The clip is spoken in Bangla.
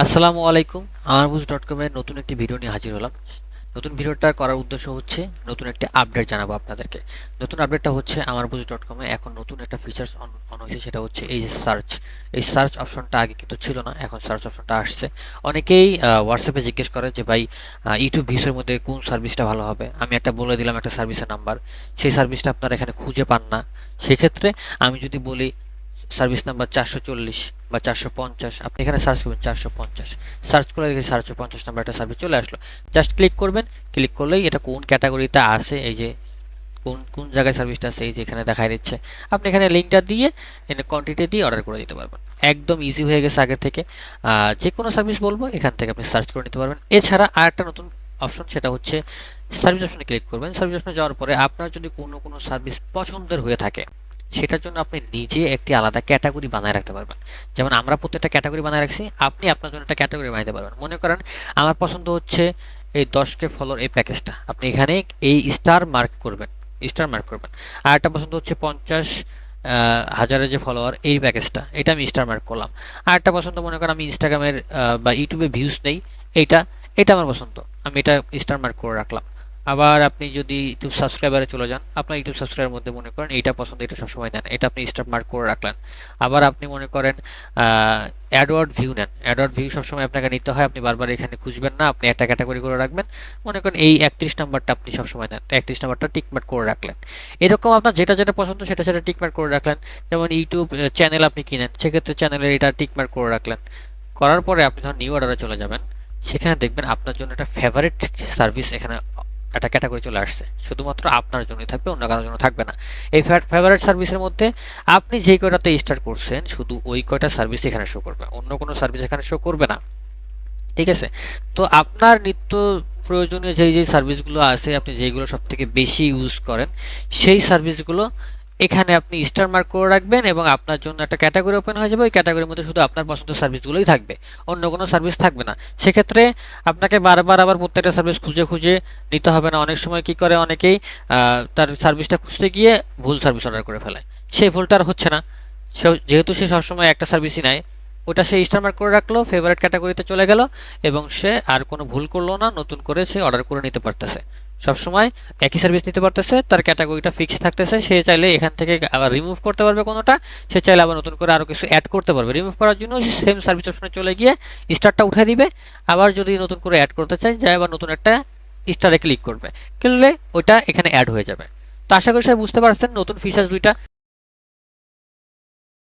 আসসালামু আলাইকুম। আমারবুজ.com এর নতুন একটি ভিডিও নিয়ে হাজির হলাম। নতুন ভিডিওটা করার উদ্দেশ্য হচ্ছে নতুন একটি আপডেট জানাবো আপনাদেরকে। নতুন আপডেটটা হচ্ছে আমারবুজ.com এ এখন নতুন একটা ফিচার্স অন হয়েছে, সেটা হচ্ছে এই যে সার্চ। এই সার্চ অপশনটা আগে কিন্তু ছিল না, এখন সার্চ অপশনটা আসছে। অনেকেই হোয়াটসঅ্যাপে জিজ্ঞেস করে যে ভাই ইউটিউব ভিউসের মধ্যে কোন সার্ভিসটা ভালো হবে। আমি একটা বলে দিলাম একটা সার্ভিসের নাম্বার, সেই সার্ভিসটা আপনারা এখানে খুঁজে পান না। সেক্ষেত্রে আমি যদি বলি সার্ভিস নাম্বার 440 বা 450, আপনি এখানে সার্চ করবেন 450, সার্চ করে দেখি 450 নাম্বার একটা সার্ভিস চলে আসলো। জাস্ট ক্লিক করবেন, ক্লিক করলেই এটা কোন ক্যাটাগরিতে আছে, এই যে কোন কোন জায়গায় সার্ভিসটা আছে এই যে এখানে দেখাই দিচ্ছে। আপনি এখানে লিঙ্কটা দিয়ে এখানে কোয়ান্টিটি দিয়ে অর্ডার করে দিতে পারবেন। একদম ইজি হয়ে গেছে আগের থেকে। যে কোনো সার্ভিস বলবো এখান থেকে আপনি সার্চ করে নিতে পারবেন। এছাড়া আরেকটা নতুন অপশন, সেটা হচ্ছে সার্ভিস অপশনে ক্লিক করবেন। সার্ভিস অপশনে যাওয়ার পরে আপনার যদি কোনো সার্ভিস পছন্দের হয়ে থাকে, সেটার জন্য আপনি নিজে একটি আলাদা ক্যাটাগরি বানায় রাখতে পারবেন। যেমন আমরা প্রত্যেকটা ক্যাটাগরি বানায় রাখছি, আপনি আপনার জন্য একটা ক্যাটাগরি বানাতে পারবেন। মনে করেন আমার পছন্দ হচ্ছে এই 10K ফলোর এই প্যাকেজটা, আপনি এখানে এই স্টার মার্ক করবেন, স্টার মার্ক করবেন। আর একটা পছন্দ হচ্ছে 50,000-এর যে ফলোয়ার এই প্যাকেজটা, এটা আমি স্টার মার্ক করলাম। আর একটা পছন্দ, মনে করেন আমি ইনস্টাগ্রামের বা ইউটিউবে ভিউজ নেই, এইটা এটা আমার পছন্দ, আমি এটা স্টার মার্ক করে রাখলাম। আবার আপনি যদি ইউটিউব সাবস্ক্রাইবারে চলে যান, আপনার ইউটিউব সাবস্ক্রাইবার মধ্যে মনে করেন এইটা পছন্দ, এটা সবসময় নেন, এটা আপনি স্টার মার্ক করে রাখলেন। আবার আপনি মনে করেন অ্যাডওয়ার্ড ভিউ নেন, অ্যাডওয়ার্ড ভিউ সবসময় আপনাকে নিতে হয়, আপনি বারবার এখানে খুঁজবেন না, আপনি একটা ক্যাটাগরি করে রাখবেন। মনে করেন এই 31 নাম্বারটা আপনি সবসময় নেন, 31 নাম্বারটা টিকমার্ক করে রাখলেন। এরকম আপনার যেটা যেটা পছন্দ সেটা সেটা টিকমার্ক করে রাখলেন। যেমন ইউটিউব চ্যানেল আপনি কিনেন, সেক্ষেত্রে চ্যানেলের এটা টিকমার্ক করে রাখলেন। করার পরে আপনি ধরুন নিউ অর্ডারে চলে যাবেন, সেখানে দেখবেন আপনার জন্য একটা ফেভারিট সার্ভিস এখানে একটা ক্যাটাগরি চলে আসছে, শুধুমাত্র আপনার জন্যই থাকবে, অন্য কারোর জন্য থাকবে না। এই ফেভারিট সার্ভিসের মধ্যে আপনি যেই কয়টাতে স্টার্ট করছেন শুধু ওই কয়টা সার্ভিস এখানে শো করবে, অন্য কোনো সার্ভিস এখানে শো করবে না। ঠিক আছে? তো আপনার নিত্য প্রয়োজনীয় যেই যেই সার্ভিসগুলো আছে, আপনি যেইগুলো সব থেকে বেশি ইউজ করেন, সেই সার্ভিসগুলো এখানে আপনি স্টার মার্ক করে রাখবেন এবং আপনার জন্য একটা ক্যাটাগরি ওপেন হয়ে যাবে। ওই ক্যাটাগরির মধ্যে শুধু আপনার পছন্দের সার্ভিসগুলোই থাকবে, অন্য কোনো সার্ভিস থাকবে না। সেক্ষেত্রে আপনাকে বারবার আবার প্রত্যেকটা সার্ভিস খুঁজে খুঁজে নিতে হবে না। অনেক সময় কি করে অনেকেই তার সার্ভিসটা খুঁজতে গিয়ে ভুল সার্ভিস অর্ডার করে ফেলে, সেই ভুলটা আর হচ্ছে না। যেহেতু সে সবসময় একটা সার্ভিসই নেয়, ওটা সে স্টার মার্ক করে রাখলো, ফেভারিট ক্যাটাগরিতে চলে গেল এবং সে আর কোনো ভুল করলো না, নতুন করে সে অর্ডার করে নিতে পারতেছে। সবসময় একই সার্ভিস নিতে পারতেছে, তার ক্যাটাগরিটা ফিক্স থাকতেছে। সে চাইলে এখান থেকে আবার রিমুভ করতে পারবে কোনোটা, সে চাইলে আবার নতুন করে আরও কিছু অ্যাড করতে পারবে। রিমুভ করার জন্য সেম সার্ভিস অপশনে চলে গিয়ে স্টারটা উঠে দিবে। আবার যদি নতুন করে অ্যাড করতে চায়, যায় আবার নতুন একটা স্টারে ক্লিক করবে, করলে ওইটা এখানে অ্যাড হয়ে যাবে। তো আশা করি সবাই বুঝতে পারছেন নতুন ফিচার দুইটা।